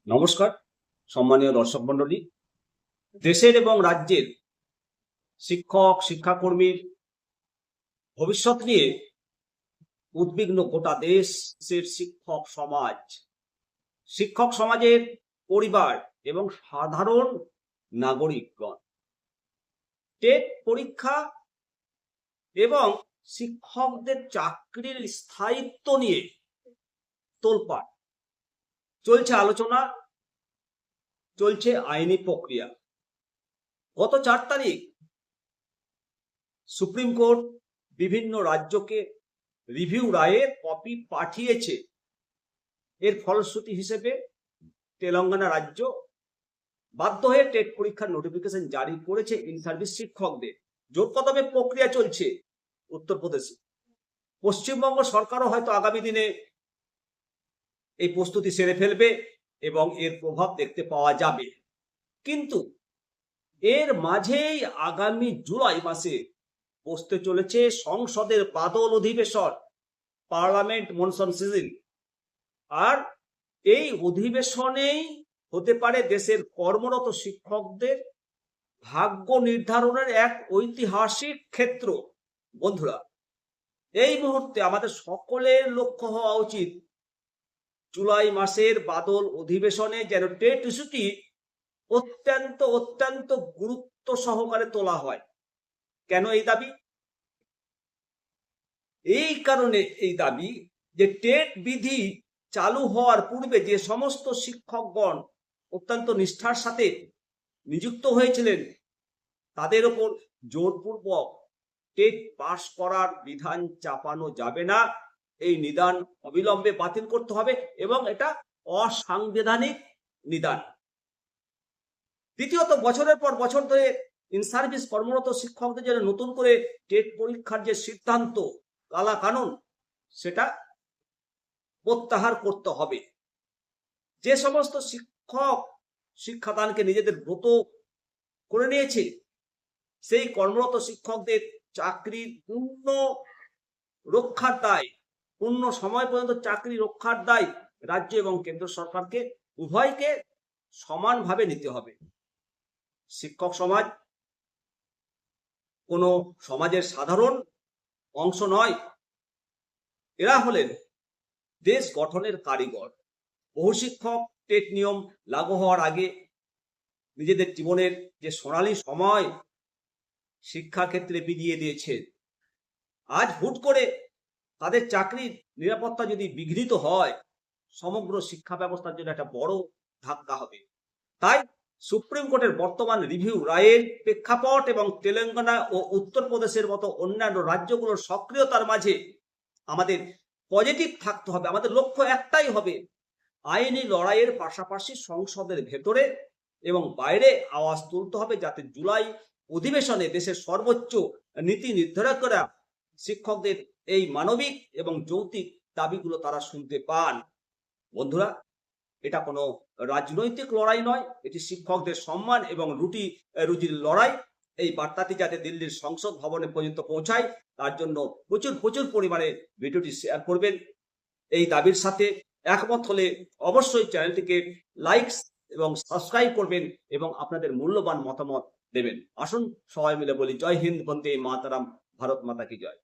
নমস্কার সম্মানীয় দর্শক মণ্ডলী। দেশের এবং রাজ্যের শিক্ষক শিক্ষাকর্মীর ভবিষ্যৎ নিয়ে উদ্বিগ্ন গোটা দেশের শিক্ষক সমাজের পরিবার এবং সাধারণ নাগরিকগণ। টেট পরীক্ষা এবং শিক্ষকদের চাকরির স্থায়িত্ব নিয়ে তোলপাড় চলছে আলোচনা, চলছে আইনি প্রক্রিয়া। গত 4 তারিখ সুপ্রিম কোর্ট বিভিন্ন রাজ্যকে রিভিউ রায়ের কপি পাঠিয়েছে। এর ফলশ্রুতি হিসেবে তেলেঙ্গানা রাজ্য বাধ্য হয়ে টেট পরীক্ষার নোটিফিকেশন জারি করেছে ইন সার্ভিস শিক্ষকদের। জোর কদমে প্রক্রিয়া চলছে উত্তরপ্রদেশে। পশ্চিমবঙ্গ সরকারও হয়তো আগামী দিনে এই প্রস্তুতি সেরে ফেলবে এবং এর প্রভাব দেখতে পাওয়া যাবে। কিন্তু এর মাঝেই আগামী জুলাই মাসে বসতে চলেছে সংসদের বাদল অধিবেশন, পার্লামেন্ট মনসুন সিজন। আর এই অধিবেশনেই হতে পারে দেশের কর্মরত শিক্ষকদের ভাগ্য নির্ধারণের এক ঐতিহাসিক ক্ষেত্র। বন্ধুরা, এই মুহূর্তে আমাদের সকলের লক্ষ্য হওয়া উচিত জুলাই মাসের বাদল অধিবেশনে যেন টেট ইস্যুটি অত্যন্ত অত্যন্ত গুরুত্ব সহকারে তোলা হয়। কেন এই দাবি? এই কারণে এই দাবি যে টেট বিধি চালু হওয়ার পূর্বে যে সমস্ত শিক্ষকগণ অত্যন্ত নিষ্ঠার সাথে নিযুক্ত হয়েছিলেন তাদের ওপর জোরপূর্বক টেট পাশ করার বিধান চাপানো যাবে না। এই নিদান অবিলম্বে বাতিল করতে হবে এবং এটা অসাংবিধানিক নিদান। দ্বিতীয়ত, বছরের পর বছর ধরে ইন সার্ভিস কর্মরত শিক্ষকদের জন্য নতুন করে টেট পরীক্ষার যে সিদ্ধান্ত, কালা কানুন, সেটা প্রত্যাহার করতে হবে। যে সমস্ত শিক্ষক শিক্ষাদানকে নিজেদের ব্রত করে নিয়েছে সেই কর্মরত শিক্ষকদের চাকরির পূর্ণ রক্ষার দায়, পূর্ণ সময় পর্যন্ত চাকরি রক্ষার দায় রাজ্য এবং কেন্দ্র সরকারকে উভয়কে সমানভাবে নিতে হবে। শিক্ষক সমাজ কোনো সমাজের সাধারণ অংশ নয়, এরা হলেন দেশ গঠনের কারিগর। বহু শিক্ষক টেট নিয়ম লাগু হওয়ার আগে নিজেদের জীবনের যে সোনালী সময় শিক্ষাক্ষেত্রে বিলিয়ে দিয়েছে। আজ হুট করে তাদের চাকরির নিরাপত্তা যদি বিঘ্নিত হয়, সমগ্র শিক্ষা ব্যবস্থার জন্য একটা বড় ধাক্কা হবে। তাই সুপ্রিম কোর্টের বর্তমান রিভিউ রায়ের প্রেক্ষাপট এবং তেলেঙ্গানা ও উত্তরপ্রদেশের মতো অন্যান্য রাজ্যগুলোর সক্রিয়তার মাঝে আমাদের পজিটিভ থাকতে হবে। আমাদের লক্ষ্য একটাই হবে, আইনি লড়াইয়ের পাশাপাশি সংসদের ভেতরে এবং বাইরে আওয়াজ তুলতে হবে, যাতে জুলাই অধিবেশনে দেশের সর্বোচ্চ নীতি নির্ধারকরা শিক্ষকদের এই মানবিক এবং যৌক্তিক দাবিগুলো তারা শুনতে পান। বন্ধুরা, এটা কোনো রাজনৈতিক লড়াই নয়, এটি শিক্ষকদের সম্মান এবং রুজির লড়াই। এই বার্তাটি যাতে দিল্লির সংসদ ভবনে পর্যন্ত পৌঁছায় তার জন্য প্রচুর পরিমাণে ভিডিওটি শেয়ার করবেন। এই দাবির সাথে একমত হলে অবশ্যই চ্যানেলটিকে লাইক এবং সাবস্ক্রাইব করবেন এবং আপনাদের মূল্যবান মতামত দেবেন। আসুন সবাই মিলে বলি, জয় হিন্দ, বন্দে মাতারাম, ভারত মাতা কি জয়।